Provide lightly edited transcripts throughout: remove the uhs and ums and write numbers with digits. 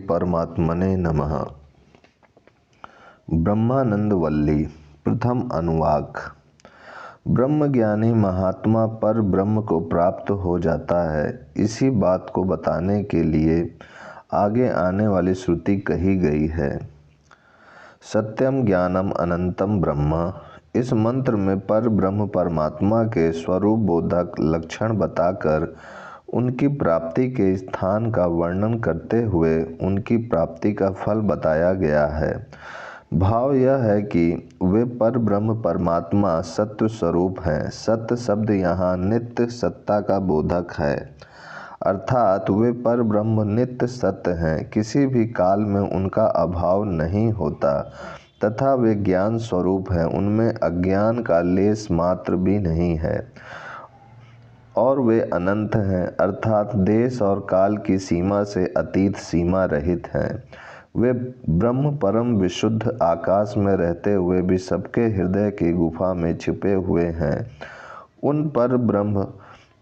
परमात्मने नमः। ब्रह्मानंद वल्ली। प्रथम अनुवाक। ब्रह्मज्ञानी महात्मा पर ब्रह्म को प्राप्त हो जाता है। इसी बात को बताने के लिए आगे आने वाली श्रुति कही गई है। सत्यम ज्ञानम अनंतम ब्रह्म। इस मंत्र में पर ब्रह्म परमात्मा के स्वरूप बोधक लक्षण बताकर उनकी प्राप्ति के स्थान का वर्णन करते हुए उनकी प्राप्ति का फल बताया गया है। भाव यह है कि वे पर ब्रह्म परमात्मा सत्य स्वरूप हैं। सत्य शब्द यहाँ नित्य सत्ता का बोधक है, अर्थात वे पर ब्रह्म नित्य सत्य हैं। किसी भी काल में उनका अभाव नहीं होता तथा वे ज्ञान स्वरूप हैं। उनमें अज्ञान का लेस मात्र भी नहीं है और वे अनंत हैं, अर्थात देश और काल की सीमा से अतीत सीमा रहित हैं। वे ब्रह्म परम विशुद्ध आकाश में रहते हुए भी सबके हृदय की गुफा में छिपे हुए हैं। उन पर ब्रह्म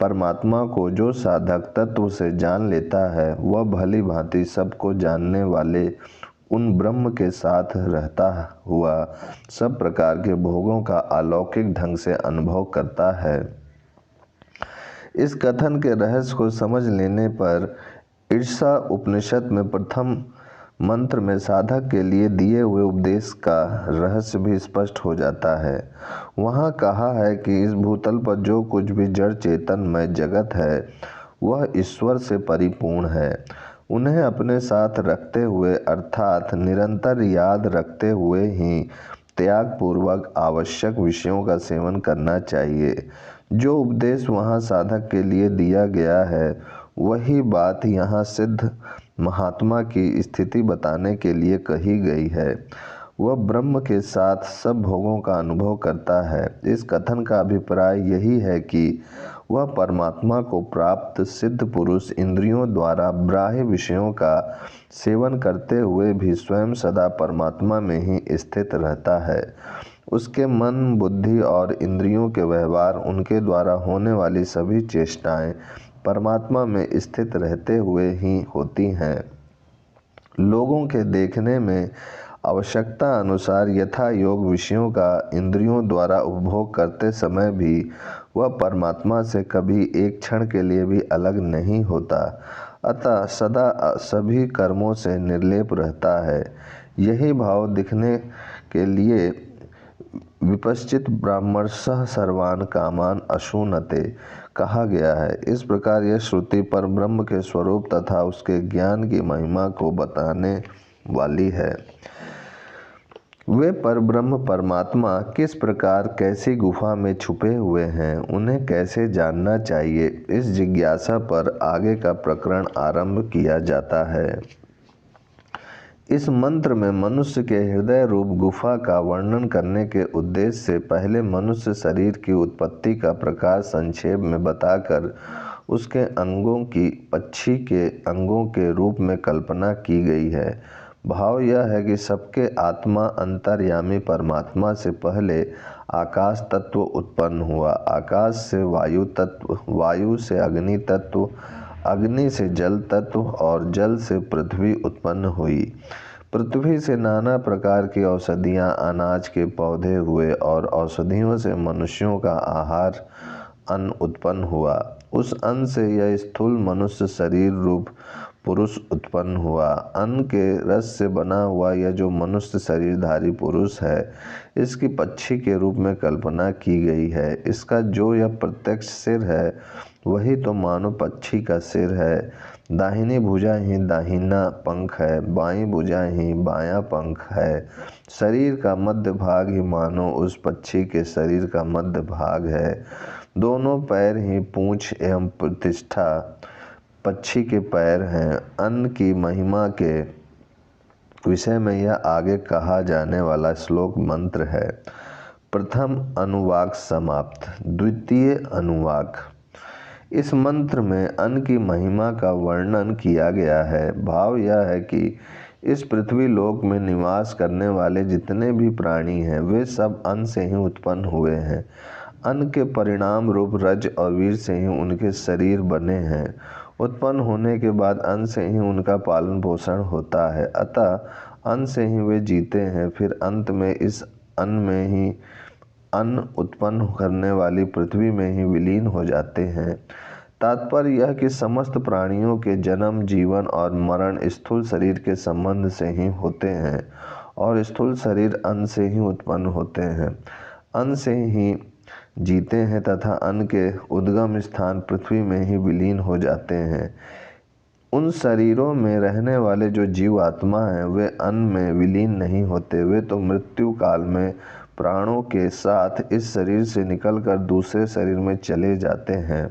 परमात्मा को जो साधक तत्व से जान लेता है वह भली भांति सबको जानने वाले उन ब्रह्म के साथ रहता हुआ सब प्रकार के भोगों का अलौकिक ढंग से अनुभव करता है। इस कथन के रहस्य को समझ लेने पर ईर्षा उपनिषद में प्रथम मंत्र में साधक के लिए दिए हुए उपदेश का रहस्य भी स्पष्ट हो जाता है। वहाँ कहा है कि इस भूतल पर जो कुछ भी जड़ चेतनमय जगत है वह ईश्वर से परिपूर्ण है। उन्हें अपने साथ रखते हुए अर्थात निरंतर याद रखते हुए ही त्याग पूर्वक आवश्यक विषयों का सेवन करना चाहिए। जो उपदेश वहाँ साधक के लिए दिया गया है वही बात यहाँ सिद्ध महात्मा की स्थिति बताने के लिए कही गई है। वह ब्रह्म के साथ सब भोगों का अनुभव करता है। इस कथन का अभिप्राय यही है कि वह परमात्मा को प्राप्त सिद्ध पुरुष इंद्रियों द्वारा बाह्य विषयों का सेवन करते हुए भी स्वयं सदा परमात्मा में ही स्थित रहता है। उसके मन, बुद्धि और इंद्रियों के व्यवहार, उनके द्वारा होने वाली सभी चेष्टाएं परमात्मा में स्थित रहते हुए ही होती हैं। लोगों के देखने में आवश्यकता अनुसार यथा योग विषयों का इंद्रियों द्वारा उपभोग करते समय भी वह परमात्मा से कभी एक क्षण के लिए भी अलग नहीं होता, अतः सदा सभी कर्मों से निर्लेप रहता है। यही भाव दिखने के लिए विपश्चित ब्राह्मणसः सर्वान् कामान् अशुनते कहा गया है। इस प्रकार यह श्रुति पर ब्रह्म के स्वरूप तथा उसके ज्ञान की महिमा को बताने वाली है। वे पर ब्रह्म परमात्मा किस प्रकार कैसी गुफा में छुपे हुए हैं, उन्हें कैसे जानना चाहिए, इस जिज्ञासा पर आगे का प्रकरण आरंभ किया जाता है। इस मंत्र में मनुष्य के हृदय रूप गुफा का वर्णन करने के उद्देश्य से पहले मनुष्य शरीर की उत्पत्ति का प्रकार संक्षेप में बताकर उसके अंगों की पक्षी के अंगों के रूप में कल्पना की गई है। भाव यह है कि सबके आत्मा अंतर्यामी परमात्मा से पहले आकाश तत्व उत्पन्न हुआ, आकाश से वायु तत्व, वायु से अग्नि तत्व, अग्नि से जल तत्व और जल से पृथ्वी उत्पन्न हुई। पृथ्वी से नाना प्रकार की औषधियाँ, अनाज के पौधे हुए और औषधियों से मनुष्यों का आहार अन्न उत्पन्न हुआ। उस अन्न से यह स्थूल मनुष्य शरीर रूप पुरुष उत्पन्न हुआ। अन्न के रस से बना हुआ यह जो मनुष्य शरीरधारी पुरुष है इसकी पक्षी के रूप में कल्पना की गई है। इसका जो यह प्रत्यक्ष सिर है वही तो मानो पक्षी का सिर है। दाहिनी भुजा ही दाहिना पंख है, बाईं भुजा ही बायां पंख है। शरीर का मध्य भाग ही मानो उस पक्षी के शरीर का मध्य भाग है। दोनों पैर ही पूंछ एवं प्रतिष्ठा पक्षी के पैर हैं। अन्न की महिमा के विषय में यह आगे कहा जाने वाला श्लोक मंत्र है। प्रथम अनुवाक समाप्त। द्वितीय अनुवाक। इस मंत्र में अन्न की महिमा का वर्णन किया गया है। भाव यह है कि इस पृथ्वी लोक में निवास करने वाले जितने भी प्राणी हैं वे सब अन्न से ही उत्पन्न हुए हैं। अन्न के परिणाम रूप रज और वीर से ही उनके शरीर बने हैं। उत्पन्न होने के बाद अन्न से ही उनका पालन पोषण होता है, अतः अन्न से ही वे जीते हैं। फिर अंत में इस अन्न में ही अन्न उत्पन्न करने वाली पृथ्वी में ही विलीन हो जाते हैं। तात्पर्य यह कि समस्त प्राणियों के जन्म, जीवन और मरण स्थूल शरीर के संबंध से ही होते हैं और स्थूल शरीर अन्न से ही उत्पन्न होते हैं, अन्न से ही जीते हैं तथा अन्न के उद्गम स्थान पृथ्वी में ही विलीन हो जाते हैं। उन शरीरों में रहने वाले जो जीव आत्मा हैं वे अन्न में विलीन नहीं होते, वे तो मृत्यु काल में प्राणों के साथ इस शरीर से निकलकर दूसरे शरीर में चले जाते हैं।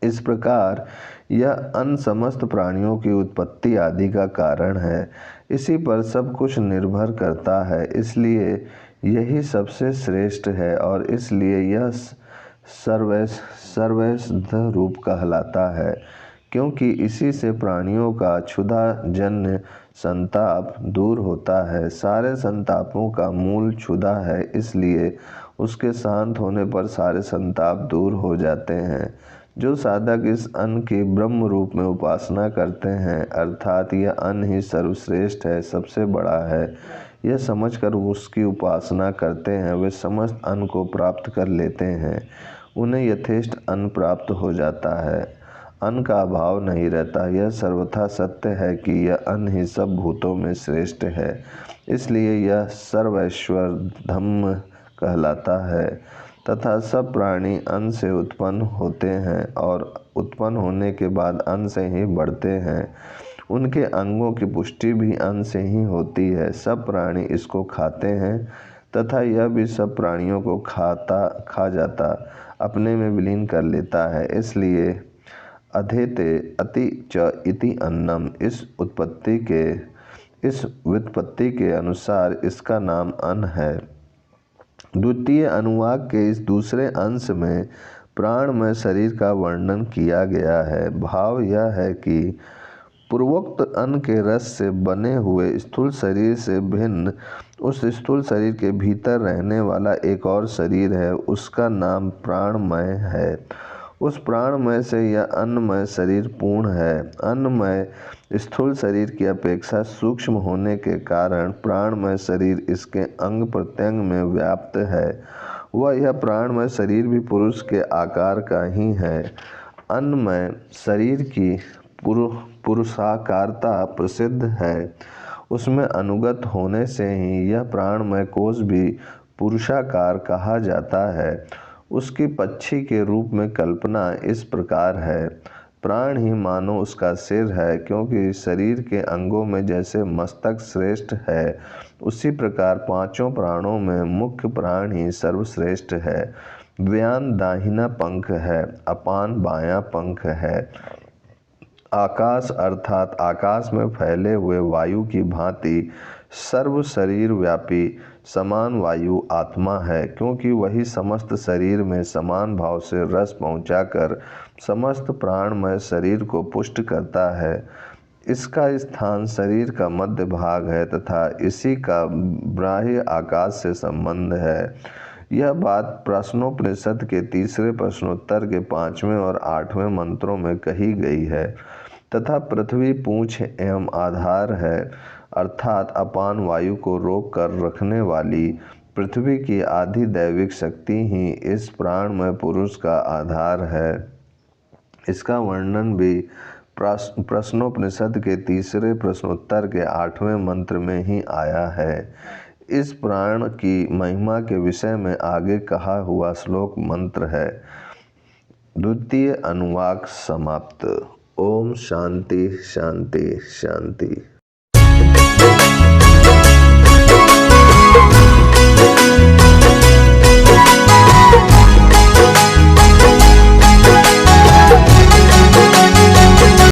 इस प्रकार यह अन्न समस्त प्राणियों की उत्पत्ति आदि का कारण है। इसी पर सब कुछ निर्भर करता है, इसलिए यही सबसे श्रेष्ठ है और इसलिए यह सर्वैध रूप कहलाता है, क्योंकि इसी से प्राणियों का क्षुधा जन्य संताप दूर होता है। सारे संतापों का मूल क्षुधा है, इसलिए उसके शांत होने पर सारे संताप दूर हो जाते हैं। जो साधक इस अन्न की ब्रह्म रूप में उपासना करते हैं, अर्थात यह अन्न ही सर्वश्रेष्ठ है, सबसे बड़ा है, यह समझकर उसकी उपासना करते हैं, वे समस्त अन्न को प्राप्त कर लेते हैं। उन्हें यथेष्ट अन्न प्राप्त हो जाता है, अन्न का अभाव नहीं रहता। यह सर्वथा सत्य है कि यह अन्न ही सब भूतों में श्रेष्ठ है, इसलिए यह सर्वैश्वर धम्म कहलाता है तथा सब प्राणी अन्न से उत्पन्न होते हैं और उत्पन्न होने के बाद अन्न से ही बढ़ते हैं। उनके अंगों की पुष्टि भी अन्न से ही होती है। सब प्राणी इसको खाते हैं तथा यह भी सब प्राणियों को खा जाता अपने में विलीन कर लेता है, इसलिए अधेते अति च इति अन्नम, इस व्युत्पत्ति के अनुसार इसका नाम अन्न है। द्वितीय अनुवाक के इस दूसरे अंश में प्राणमय शरीर का वर्णन किया गया है। भाव यह है कि पूर्वोक्त अन्न के रस से बने हुए स्थूल शरीर से भिन्न उस स्थूल शरीर के भीतर रहने वाला एक और शरीर है, उसका नाम प्राणमय है। उस प्राणमय से यह अन्नमय शरीर पूर्ण है। अन्नमय स्थूल शरीर की अपेक्षा सूक्ष्म होने के कारण प्राणमय शरीर इसके अंग प्रत्यंग में व्याप्त है। यह प्राणमय शरीर भी पुरुष के आकार का ही है। अन्नमय शरीर की पुरुषाकारता प्रसिद्ध है, उसमें अनुगत होने से ही यह प्राणमय कोश भी पुरुषाकार कहा जाता है। उसकी पक्षी के रूप में कल्पना इस प्रकार है, प्राण ही मानो उसका सिर है, क्योंकि शरीर के अंगों में जैसे मस्तक श्रेष्ठ है, उसी प्रकार पांचों प्राणों में मुख्य प्राण ही सर्वश्रेष्ठ है। व्यान दाहिना पंख है, अपान बायां पंख है। आकाश अर्थात आकाश में फैले हुए वायु की भांति सर्व शरीर व्यापी समान वायु आत्मा है, क्योंकि वही समस्त शरीर में समान भाव से रस पहुंचाकर समस्त प्राणमय शरीर को पुष्ट करता है। इसका स्थान शरीर का मध्य भाग है तथा इसी का बाह्य आकाश से संबंध है। यह बात प्रश्नोपनिषद के तीसरे प्रश्नोत्तर के 5वें और 8वें मंत्रों में कही गई है। तथा पृथ्वी पूंछ एवं आधार है, अर्थात अपान वायु को रोक कर रखने वाली पृथ्वी की आधी दैविक शक्ति ही इस प्राणमय पुरुष का आधार है। इसका वर्णन भी प्रश्नोपनिषद के तीसरे प्रश्नोत्तर के 8वें मंत्र में ही आया है। इस प्राण की महिमा के विषय में आगे कहा हुआ श्लोक मंत्र है। द्वितीय अनुवाक समाप्त। ओम शांति शांति शांति।